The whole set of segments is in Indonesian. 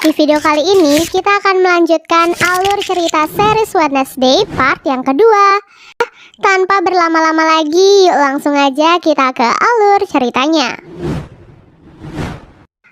Di video kali ini kita akan melanjutkan alur cerita series Wednesday part yang kedua. Tanpa berlama-lama lagi, yuk langsung aja kita ke alur ceritanya.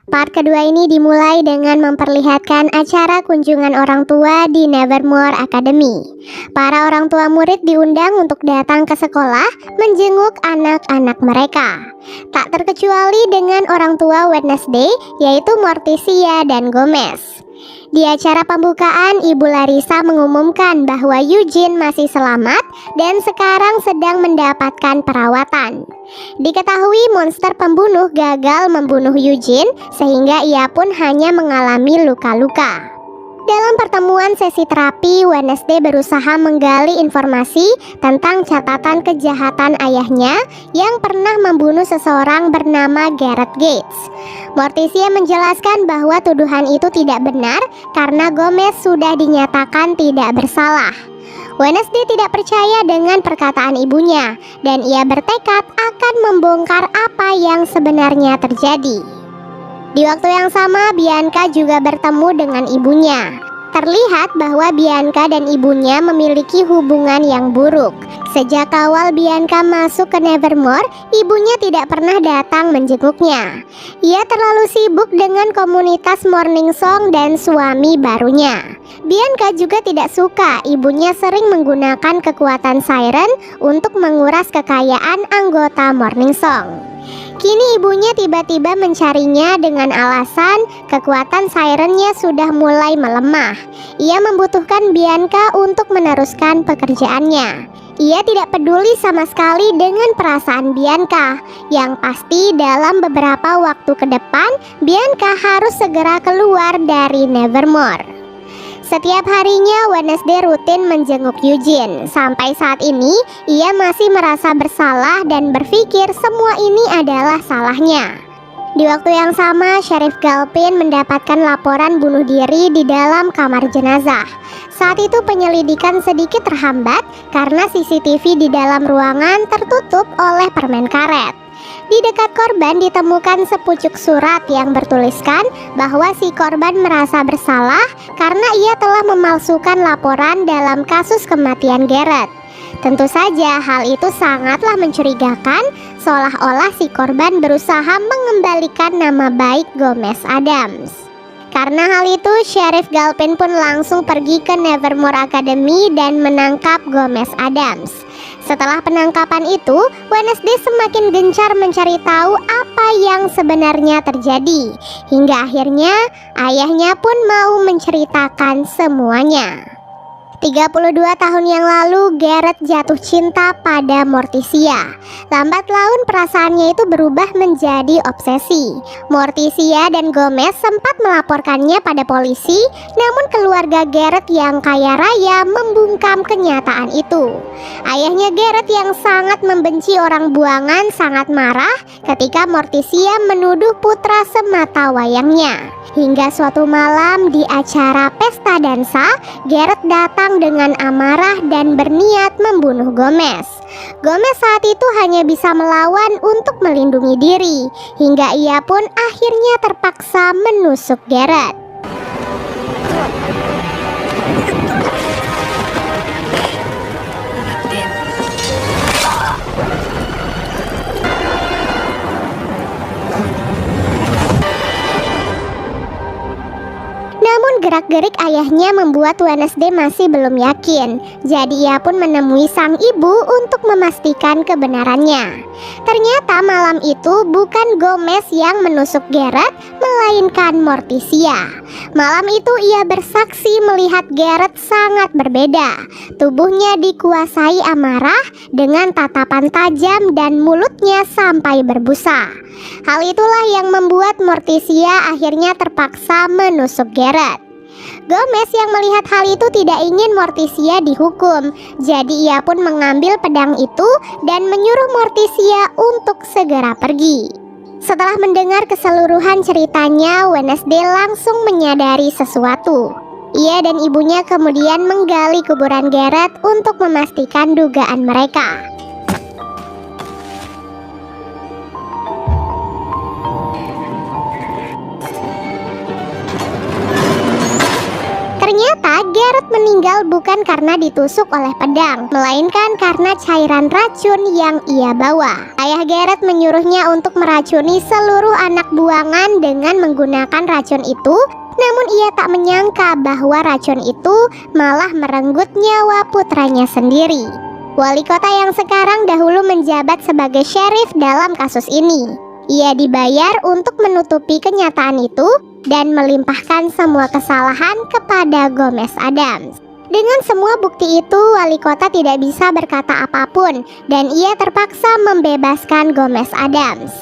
Part kedua ini dimulai dengan memperlihatkan acara kunjungan orang tua di Nevermore Academy. Para orang tua murid diundang untuk datang ke sekolah menjenguk anak-anak mereka. Tak terkecuali dengan orang tua Wednesday, yaitu Morticia dan Gomez. Di acara pembukaan, Ibu Larissa mengumumkan bahwa Eugene masih selamat dan sekarang sedang mendapatkan perawatan. Diketahui monster pembunuh gagal membunuh Eugene sehingga ia pun hanya mengalami luka-luka. Dalam pertemuan sesi terapi, Wednesday berusaha menggali informasi tentang catatan kejahatan ayahnya yang pernah membunuh seseorang bernama Gareth Gates. Morticia menjelaskan bahwa tuduhan itu tidak benar karena Gomez sudah dinyatakan tidak bersalah. Wednesday tidak percaya dengan perkataan ibunya dan ia bertekad akan membongkar apa yang sebenarnya terjadi. Di waktu yang sama, Bianca juga bertemu dengan ibunya. Terlihat bahwa Bianca dan ibunya memiliki hubungan yang buruk. Sejak awal Bianca masuk ke Nevermore, ibunya tidak pernah datang menjenguknya. Ia terlalu sibuk dengan komunitas Morning Song dan suami barunya. Bianca juga tidak suka ibunya sering menggunakan kekuatan siren untuk menguras kekayaan anggota Morning Song. Kini ibunya tiba-tiba mencarinya dengan alasan kekuatan sirennya sudah mulai melemah. Ia membutuhkan Bianca untuk meneruskan pekerjaannya. Ia tidak peduli sama sekali dengan perasaan Bianca. Yang pasti dalam beberapa waktu ke depan, Bianca harus segera keluar dari Nevermore. Setiap harinya Wednesday rutin menjenguk Eugene. Sampai saat ini ia masih merasa bersalah dan berpikir semua ini adalah salahnya. Di waktu yang sama, Sheriff Galpin mendapatkan laporan bunuh diri di dalam kamar jenazah. Saat itu penyelidikan sedikit terhambat karena CCTV di dalam ruangan tertutup oleh permen karet. Di dekat korban ditemukan sepucuk surat yang bertuliskan bahwa si korban merasa bersalah karena ia telah memalsukan laporan dalam kasus kematian Gareth. Tentu saja hal itu sangatlah mencurigakan, seolah-olah si korban berusaha mengembalikan nama baik Gomez Addams. Karena hal itu, Sheriff Galpin pun langsung pergi ke Nevermore Academy dan menangkap Gomez Addams. Setelah penangkapan itu, Wednesday semakin gencar mencari tahu apa yang sebenarnya terjadi. Hingga akhirnya, ayahnya pun mau menceritakan semuanya. 32 tahun yang lalu, Gareth jatuh cinta pada Morticia. Lambat laun perasaannya itu berubah menjadi obsesi. Morticia dan Gomez sempat melaporkannya pada polisi, namun keluarga Gareth yang kaya raya membungkam kenyataan itu. Ayahnya Gareth yang sangat membenci orang buangan sangat marah ketika Morticia menuduh putra semata wayangnya. Hingga suatu malam di acara pesta dansa, Gareth datang dengan amarah dan berniat membunuh Gomez. Gomez saat itu hanya bisa melawan untuk melindungi diri, hingga ia pun akhirnya terpaksa menusuk Gareth. Namun gerak-gerik ayahnya membuat Wednesday masih belum yakin. Jadi ia pun menemui sang ibu untuk memastikan kebenarannya. Ternyata malam itu bukan Gomez yang menusuk Gareth, melainkan Morticia. Malam itu ia bersaksi melihat Gareth sangat berbeda. Tubuhnya dikuasai amarah dengan tatapan tajam dan mulutnya sampai berbusa. Hal itulah yang membuat Morticia akhirnya terpaksa menusuk Gareth. Gomez yang melihat hal itu tidak ingin Morticia dihukum, jadi ia pun mengambil pedang itu dan menyuruh Morticia untuk segera pergi. Setelah mendengar keseluruhan ceritanya, Wednesday langsung menyadari sesuatu. Ia dan ibunya kemudian menggali kuburan Gareth untuk memastikan dugaan mereka. Gareth meninggal bukan karena ditusuk oleh pedang, melainkan karena cairan racun yang ia bawa. Ayah Gareth menyuruhnya untuk meracuni seluruh anak buangan dengan menggunakan racun itu. Namun ia tak menyangka bahwa racun itu malah merenggut nyawa putranya sendiri. Wali kota yang sekarang dahulu menjabat sebagai sheriff dalam kasus ini. Ia dibayar untuk menutupi kenyataan itu dan melimpahkan semua kesalahan kepada Gomez Addams. Dengan semua bukti itu, wali kota tidak bisa berkata apapun dan ia terpaksa membebaskan Gomez Addams.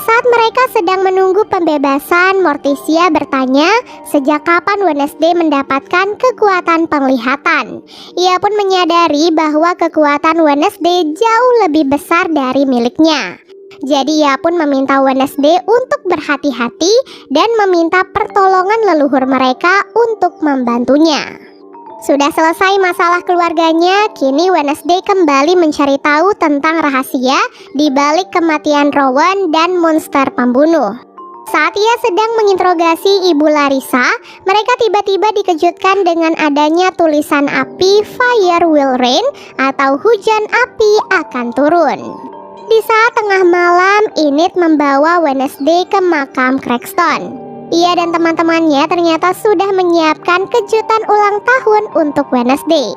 Saat mereka sedang menunggu pembebasan, Morticia bertanya sejak kapan Wednesday mendapatkan kekuatan penglihatan. Ia pun menyadari bahwa kekuatan Wednesday jauh lebih besar dari miliknya. Jadi ia pun meminta Wednesday untuk berhati-hati dan meminta pertolongan leluhur mereka untuk membantunya. Sudah selesai masalah keluarganya, kini Wednesday kembali mencari tahu tentang rahasia di balik kematian Rowan dan monster pembunuh. Saat ia sedang menginterogasi Ibu Larissa, mereka tiba-tiba dikejutkan dengan adanya tulisan api "Fire will rain" atau hujan api akan turun. Di saat tengah malam, Enid membawa Wednesday ke makam Cragston. Ia dan teman-temannya ternyata sudah menyiapkan kejutan ulang tahun untuk Wednesday.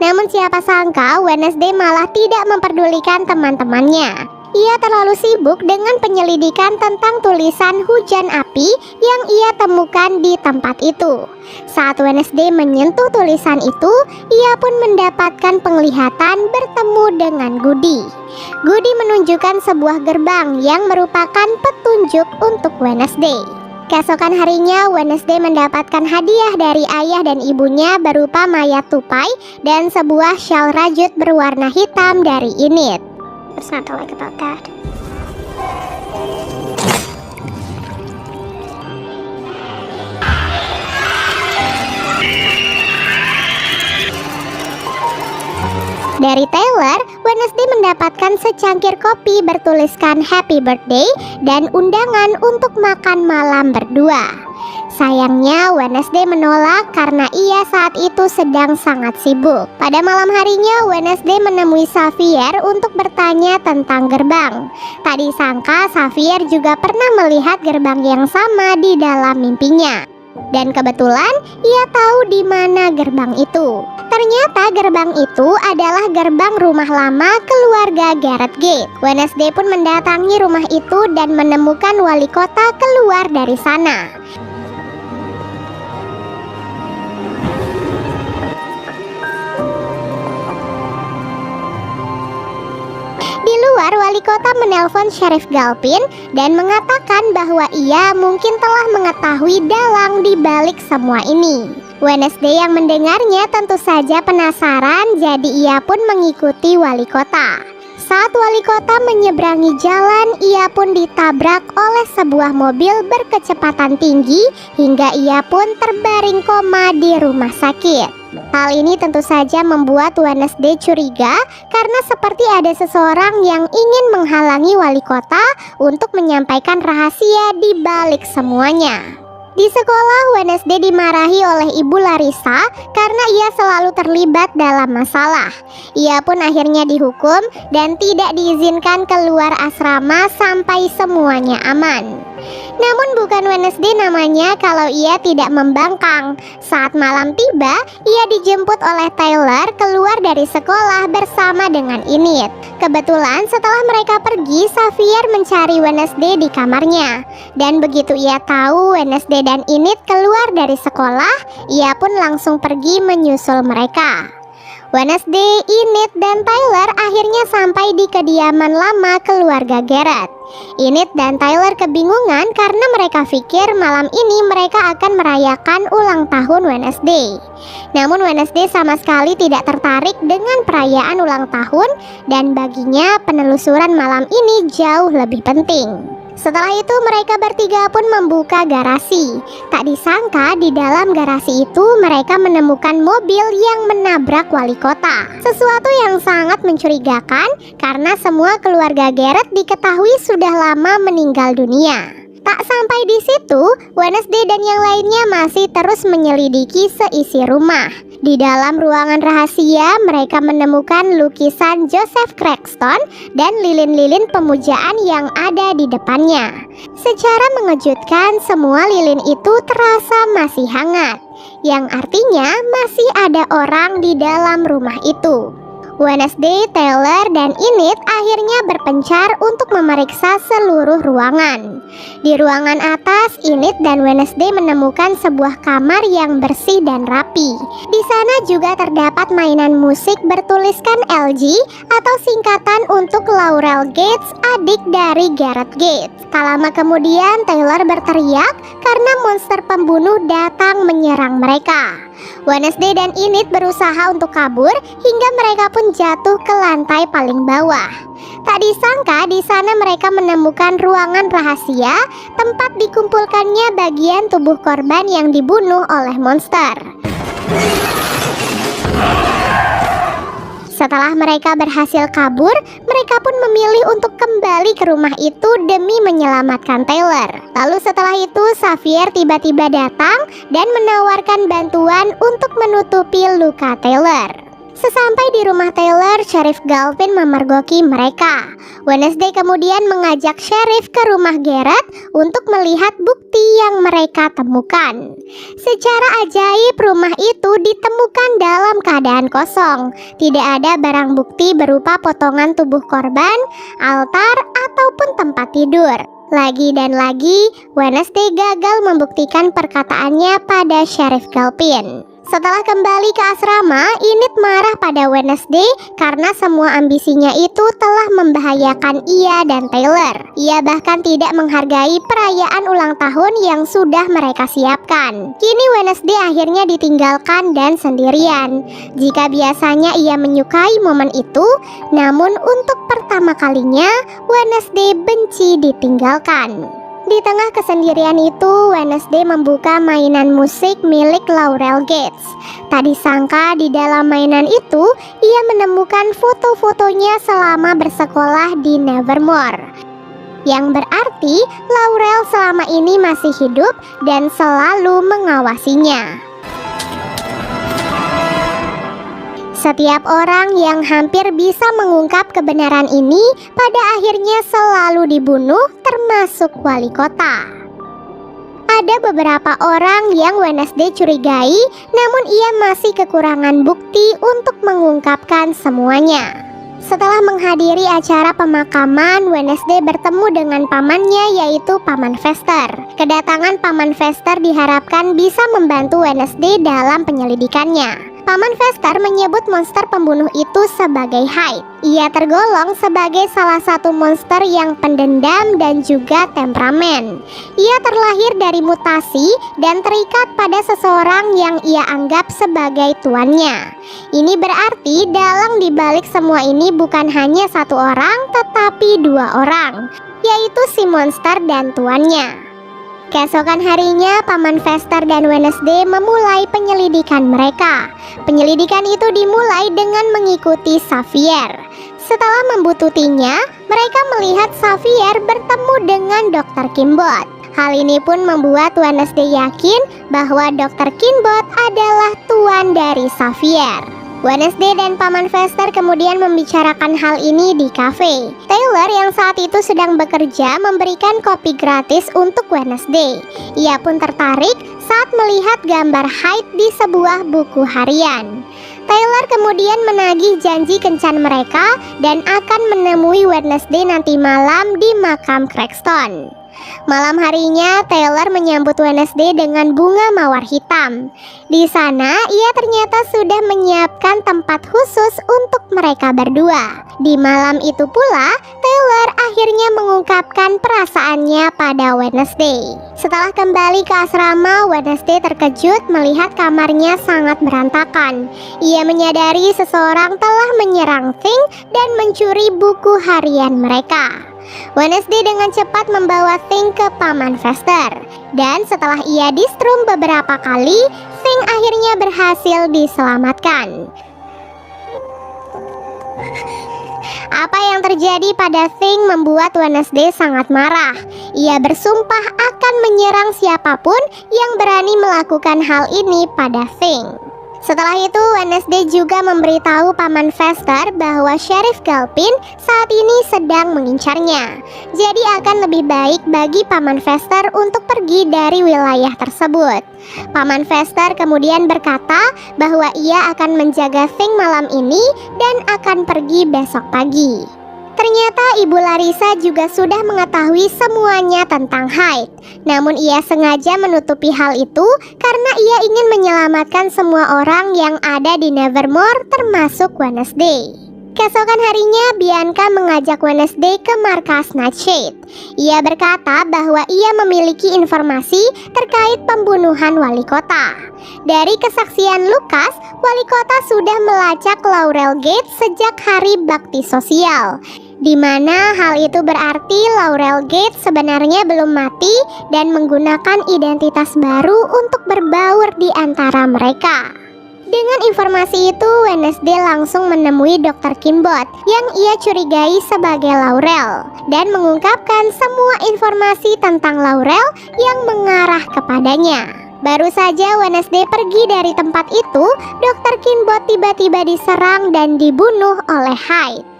Namun siapa sangka Wednesday malah tidak memperdulikan teman-temannya. Ia terlalu sibuk dengan penyelidikan tentang tulisan hujan api yang ia temukan di tempat itu. Saat Wednesday menyentuh tulisan itu, ia pun mendapatkan penglihatan bertemu dengan Goody. Goody menunjukkan sebuah gerbang yang merupakan petunjuk untuk Wednesday. Keesokan harinya, Wednesday mendapatkan hadiah dari ayah dan ibunya berupa mayat tupai dan sebuah syal rajut berwarna hitam dari Enid. There's not to like about that. Dari Taylor, Wednesday mendapatkan secangkir kopi bertuliskan Happy Birthday dan undangan untuk makan malam berdua. Sayangnya Wednesday menolak karena ia saat itu sedang sangat sibuk. Pada malam harinya, Wednesday menemui Xavier untuk bertanya tentang gerbang. Tak disangka Xavier juga pernah melihat gerbang yang sama di dalam mimpinya. Dan kebetulan ia tahu di mana gerbang itu. Ternyata gerbang itu adalah gerbang rumah lama keluarga Gareth Gate. Wednesday pun mendatangi rumah itu dan menemukan wali kota keluar dari sana. Di luar, wali kota menelpon Sheriff Galpin dan mengatakan bahwa ia mungkin telah mengetahui dalang di balik semua ini. Wednesday yang mendengarnya tentu saja penasaran, jadi ia pun mengikuti wali kota. Saat wali kota menyeberangi jalan, ia pun ditabrak oleh sebuah mobil berkecepatan tinggi hingga ia pun terbaring koma di rumah sakit. Hal ini tentu saja membuat Wednesday curiga karena seperti ada seseorang yang ingin menghalangi wali kota untuk menyampaikan rahasia di balik semuanya. Di sekolah, Wednesday dimarahi oleh Ibu Larissa karena ia selalu terlibat dalam masalah. Ia pun akhirnya dihukum dan tidak diizinkan keluar asrama sampai semuanya aman. Namun bukan Wednesday namanya kalau ia tidak membangkang. Saat malam tiba, ia dijemput oleh Taylor keluar dari sekolah bersama dengan Enid. Kebetulan setelah mereka pergi, Xavier mencari Wednesday di kamarnya. Dan begitu ia tahu Wednesday dan Enid keluar dari sekolah, ia pun langsung pergi menyusul mereka. Wednesday, Enid, dan Tyler akhirnya sampai di kediaman lama keluarga Gareth. Enid dan Tyler kebingungan karena mereka pikir malam ini mereka akan merayakan ulang tahun Wednesday. Namun Wednesday sama sekali tidak tertarik dengan perayaan ulang tahun dan baginya penelusuran malam ini jauh lebih penting. Setelah itu mereka bertiga pun membuka garasi. Tak disangka di dalam garasi itu mereka menemukan mobil yang menabrak wali kota. Sesuatu yang sangat mencurigakan karena semua keluarga Gareth diketahui sudah lama meninggal dunia. Tak sampai di situ, Wednesday dan yang lainnya masih terus menyelidiki seisi rumah. Di dalam ruangan rahasia, mereka menemukan lukisan Joseph Cranston dan lilin-lilin pemujaan yang ada di depannya. Secara mengejutkan, semua lilin itu terasa masih hangat, yang artinya masih ada orang di dalam rumah itu. Wednesday, Taylor, dan Enid akhirnya berpencar untuk memeriksa seluruh ruangan. Di ruangan atas, Enid dan Wednesday menemukan sebuah kamar yang bersih dan rapi. Di sana juga terdapat mainan musik bertuliskan LG atau singkatan untuk Laurel Gates, adik dari Gareth Gates. Tak lama kemudian, Taylor berteriak karena monster pembunuh datang menyerang mereka. Wednesday dan Enid berusaha untuk kabur hingga mereka pun jatuh ke lantai paling bawah. Tak disangka di sana mereka menemukan ruangan rahasia tempat dikumpulkannya bagian tubuh korban yang dibunuh oleh monster. Setelah mereka berhasil kabur, mereka pun memilih untuk kembali ke rumah itu demi menyelamatkan Taylor. Lalu setelah itu, Xavier tiba-tiba datang dan menawarkan bantuan untuk menutupi luka Taylor. Sesampai di rumah Taylor, Sheriff Galvin memergoki mereka. Wednesday kemudian mengajak Sheriff ke rumah Gareth untuk melihat bukti yang mereka temukan. Secara ajaib, rumah itu ditemukan dalam keadaan kosong. Tidak ada barang bukti berupa potongan tubuh korban, altar, ataupun tempat tidur. Lagi dan lagi, Wednesday gagal membuktikan perkataannya pada Sheriff Galvin. Setelah kembali ke asrama, Enid marah pada Wednesday karena semua ambisinya itu telah membahayakan ia dan Taylor. Ia bahkan tidak menghargai perayaan ulang tahun yang sudah mereka siapkan. Kini Wednesday akhirnya ditinggalkan dan sendirian. Jika biasanya ia menyukai momen itu, namun untuk pertama kalinya Wednesday benci ditinggalkan. Di tengah kesendirian itu, Wednesday membuka mainan musik milik Laurel Gates. Tak disangka di dalam mainan itu, ia menemukan foto-fotonya selama bersekolah di Nevermore. Yang berarti Laurel selama ini masih hidup dan selalu mengawasinya. Setiap orang yang hampir bisa mengungkap kebenaran ini pada akhirnya selalu dibunuh, termasuk wali kota. Ada beberapa orang yang Wednesday curigai, namun ia masih kekurangan bukti untuk mengungkapkan semuanya. Setelah menghadiri acara pemakaman, Wednesday bertemu dengan pamannya, yaitu Paman Fester. Kedatangan Paman Fester diharapkan bisa membantu Wednesday dalam penyelidikannya. Paman Fester menyebut monster pembunuh itu sebagai Hyde. Ia tergolong sebagai salah satu monster yang pendendam dan juga temperamen. Ia terlahir dari mutasi dan terikat pada seseorang yang ia anggap sebagai tuannya. Ini berarti dalang dibalik semua ini bukan hanya satu orang, tetapi dua orang, yaitu si monster dan tuannya. Keesokan harinya, Paman Fester dan Wednesday memulai penyelidikan mereka. Penyelidikan itu dimulai dengan mengikuti Xavier. Setelah membututinya, mereka melihat Xavier bertemu dengan Dr. Kinbot. Hal ini pun membuat Wednesday yakin bahwa Dr. Kinbot adalah tuan dari Xavier. Wednesday dan Paman Fester kemudian membicarakan hal ini di kafe. Taylor yang saat itu sedang bekerja memberikan kopi gratis untuk Wednesday. Ia pun tertarik saat melihat gambar Hyde di sebuah buku harian. Taylor kemudian menagih janji kencan mereka dan akan menemui Wednesday nanti malam di makam Cranston. Malam harinya, Taylor menyambut Wednesday dengan bunga mawar hitam. Di sana, ia ternyata sudah menyiapkan tempat khusus untuk mereka berdua. Di malam itu pula, Taylor akhirnya mengungkapkan perasaannya pada Wednesday. Setelah kembali ke asrama, Wednesday terkejut melihat kamarnya sangat berantakan. Ia menyadari seseorang telah menyerang Thing dan mencuri buku harian mereka. Wednesday dengan cepat membawa Thing ke Paman Fester. Dan setelah ia distrum beberapa kali, Thing akhirnya berhasil diselamatkan. Apa yang terjadi pada Thing membuat Wednesday sangat marah. Ia bersumpah akan menyerang siapapun yang berani melakukan hal ini pada Thing. Setelah itu, Wednesday juga memberitahu Paman Vester bahwa Sheriff Galpin saat ini sedang mengincarnya. Jadi akan lebih baik bagi Paman Vester untuk pergi dari wilayah tersebut. Paman Vester kemudian berkata bahwa ia akan menjaga Thing malam ini dan akan pergi besok pagi. Ternyata Ibu Larissa juga sudah mengetahui semuanya tentang Hyde. Namun ia sengaja menutupi hal itu karena ia ingin menyelamatkan semua orang yang ada di Nevermore termasuk Wednesday. Keesokan harinya, Bianca mengajak Wednesday ke markas Nightshade. Ia berkata bahwa ia memiliki informasi terkait pembunuhan wali kota. Dari kesaksian Lucas, wali kota sudah melacak Laurel Gate sejak hari bakti sosial, di mana hal itu berarti Laurel Gate sebenarnya belum mati dan menggunakan identitas baru untuk berbaur di antara mereka. Dengan informasi itu, Wednesday langsung menemui Dr. Kinbot yang ia curigai sebagai Laurel dan mengungkapkan semua informasi tentang Laurel yang mengarah kepadanya. Baru saja Wednesday pergi dari tempat itu, Dr. Kinbot tiba-tiba diserang dan dibunuh oleh Hyde.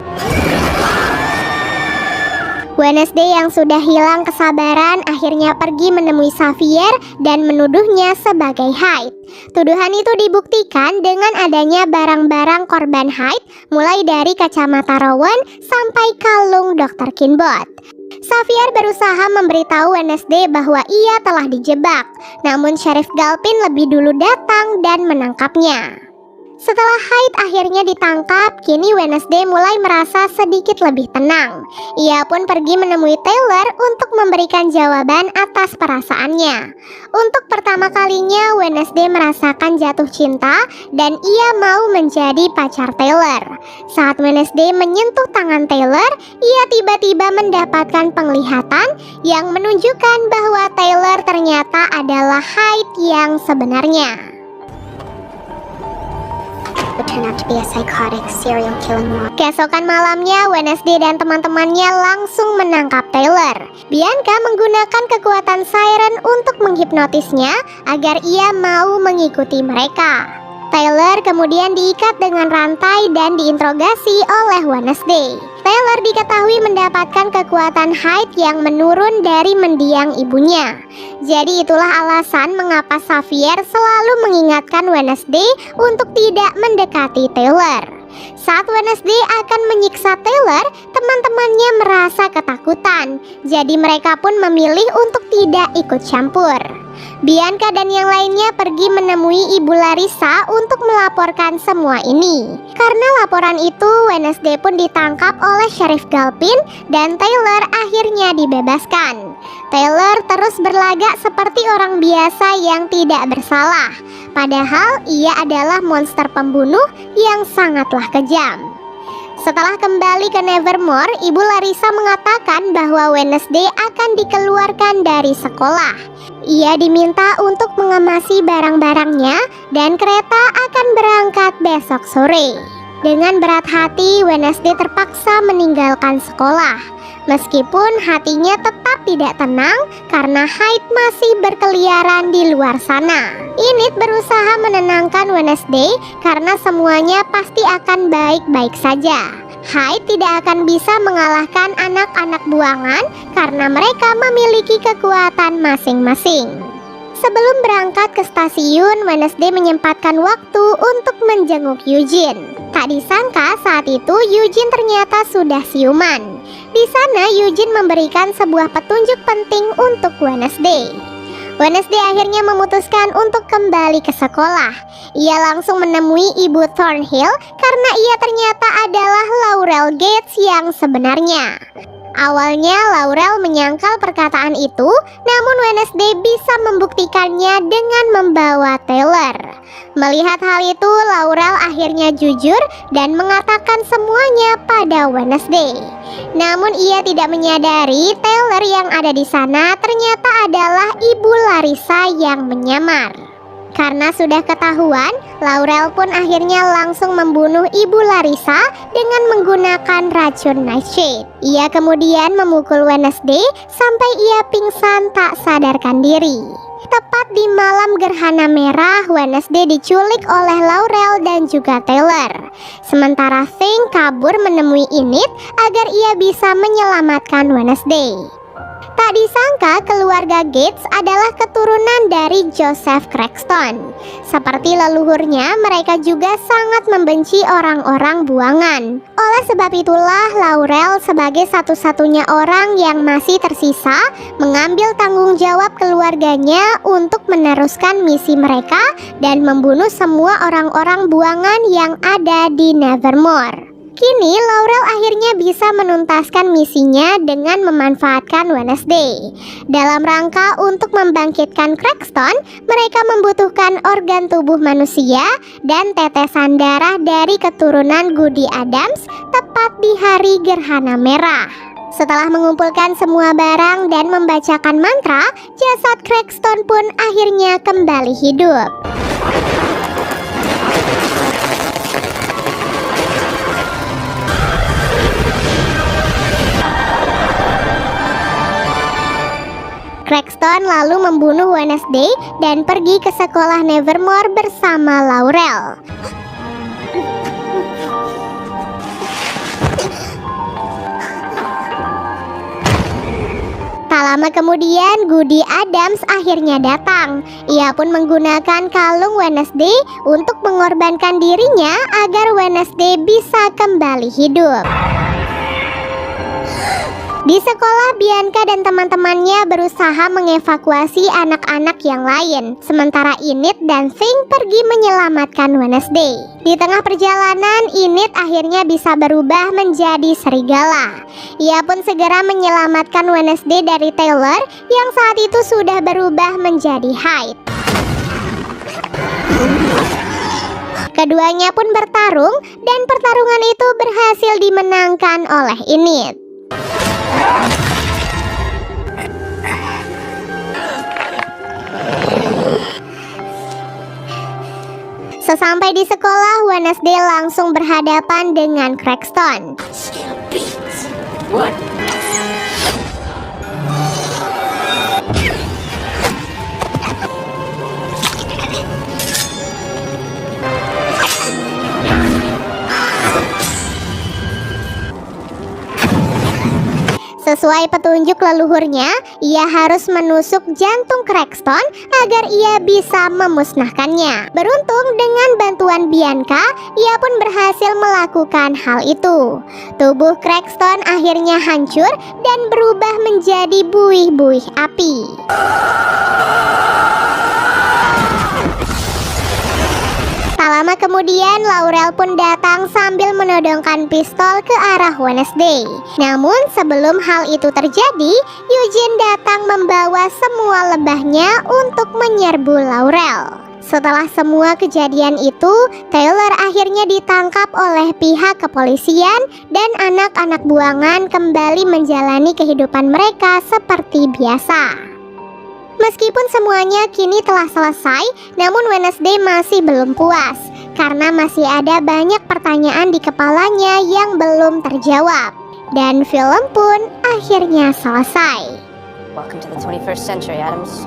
Wednesday yang sudah hilang kesabaran akhirnya pergi menemui Xavier dan menuduhnya sebagai Hyde. Tuduhan itu dibuktikan dengan adanya barang-barang korban Hyde, mulai dari kacamata Rowan sampai kalung Dr. Kinbot. Xavier berusaha memberitahu Wednesday bahwa ia telah dijebak, namun Sheriff Galpin lebih dulu datang dan menangkapnya. Setelah Hyde akhirnya ditangkap, kini Wednesday mulai merasa sedikit lebih tenang. Ia pun pergi menemui Taylor untuk memberikan jawaban atas perasaannya. Untuk pertama kalinya, Wednesday merasakan jatuh cinta dan ia mau menjadi pacar Taylor. Saat Wednesday menyentuh tangan Taylor, ia tiba-tiba mendapatkan penglihatan yang menunjukkan bahwa Taylor ternyata adalah Hyde yang sebenarnya. Keesokan malamnya, Wednesday dan teman-temannya langsung menangkap Taylor. Bianca menggunakan kekuatan siren untuk menghipnotisnya agar ia mau mengikuti mereka. Taylor kemudian diikat dengan rantai dan diinterogasi oleh Wednesday. Taylor diketahui mendapatkan kekuatan Hyde yang menurun dari mendiang ibunya. Jadi itulah alasan mengapa Xavier selalu mengingatkan Wednesday untuk tidak mendekati Taylor. Saat Wednesday akan menyiksa Taylor, teman-temannya merasa ketakutan. Jadi mereka pun memilih untuk tidak ikut campur. Bianca dan yang lainnya pergi menemui Ibu Larissa untuk melaporkan semua ini. Karena laporan itu, Wednesday pun ditangkap oleh Sheriff Galpin dan Taylor akhirnya dibebaskan. Taylor terus berlagak seperti orang biasa yang tidak bersalah. Padahal ia adalah monster pembunuh yang sangatlah kejam. Setelah kembali ke Nevermore, Ibu Larissa mengatakan bahwa Wednesday akan dikeluarkan dari sekolah. Ia diminta untuk mengemasi barang-barangnya dan kereta akan berangkat besok sore. Dengan berat hati, Wednesday terpaksa meninggalkan sekolah. Meskipun hatinya tetap tidak tenang karena Hyde masih berkeliaran di luar sana. Enid berusaha menenangkan Wednesday karena semuanya pasti akan baik-baik saja. Hyde tidak akan bisa mengalahkan anak-anak buangan karena mereka memiliki kekuatan masing-masing. Sebelum berangkat ke stasiun, Wednesday menyempatkan waktu untuk menjenguk Eugene. Tak disangka saat itu Eugene ternyata sudah siuman. Di sana Eugene memberikan sebuah petunjuk penting untuk Wednesday. Wednesday akhirnya memutuskan untuk kembali ke sekolah. Ia langsung menemui Ibu Thornhill karena ia ternyata adalah Laurel Gates yang sebenarnya. Awalnya Laurel menyangkal perkataan itu, namun Wednesday bisa membuktikannya dengan membawa Taylor. Melihat hal itu, Laurel akhirnya jujur dan mengatakan semuanya pada Wednesday. Namun ia tidak menyadari Taylor yang ada di sana ternyata adalah Ibu Larissa yang menyamar. Karena sudah ketahuan, Laurel pun akhirnya langsung membunuh Ibu Larissa dengan menggunakan racun Nightshade. Ia kemudian memukul Wednesday sampai ia pingsan tak sadarkan diri. Tepat di malam gerhana merah, Wednesday diculik oleh Laurel dan juga Taylor. Sementara Thing kabur menemui Enid agar ia bisa menyelamatkan Wednesday. Tak disangka keluarga Gates adalah keturunan dari Joseph Cranston. Seperti leluhurnya, mereka juga sangat membenci orang-orang buangan. Oleh sebab itulah Laurel sebagai satu-satunya orang yang masih tersisa mengambil tanggung jawab keluarganya untuk meneruskan misi mereka dan membunuh semua orang-orang buangan yang ada di Nevermore. Kini Laurel akhirnya bisa menuntaskan misinya dengan memanfaatkan Wednesday. Dalam rangka untuk membangkitkan Cranston, mereka membutuhkan organ tubuh manusia dan tetesan darah dari keturunan Goody Adams tepat di hari gerhana merah. Setelah mengumpulkan semua barang dan membacakan mantra, jasad Cranston pun akhirnya kembali hidup. Cranston lalu membunuh Wednesday dan pergi ke sekolah Nevermore bersama Laurel. Tak lama kemudian, Goody Adams akhirnya datang. Ia pun menggunakan kalung Wednesday untuk mengorbankan dirinya agar Wednesday bisa kembali hidup. Di sekolah, Bianca dan teman-temannya berusaha mengevakuasi anak-anak yang lain, sementara Enid dan Thing pergi menyelamatkan Wednesday. Di tengah perjalanan, Enid akhirnya bisa berubah menjadi serigala. Ia pun segera menyelamatkan Wednesday dari Taylor yang saat itu sudah berubah menjadi Hyde. Keduanya pun bertarung dan pertarungan itu berhasil dimenangkan oleh Enid. Sesampai di sekolah, Wednesday langsung berhadapan dengan Cranston. Sesuai petunjuk leluhurnya, ia harus menusuk jantung Cranston agar ia bisa memusnahkannya. Beruntung dengan bantuan Bianca, ia pun berhasil melakukan hal itu. Tubuh Cranston akhirnya hancur dan berubah menjadi buih-buih api. Tak lama kemudian, Laurel pun datang sambil menodongkan pistol ke arah Wednesday. Namun sebelum hal itu terjadi, Eugene datang membawa semua lebahnya untuk menyerbu Laurel. Setelah semua kejadian itu, Taylor akhirnya ditangkap oleh pihak kepolisian dan anak-anak buangan kembali menjalani kehidupan mereka seperti biasa. Meskipun semuanya kini telah selesai, namun Wednesday masih belum puas karena masih ada banyak pertanyaan di kepalanya yang belum terjawab. Dan film pun akhirnya selesai. Welcome to the 21st century, Adams.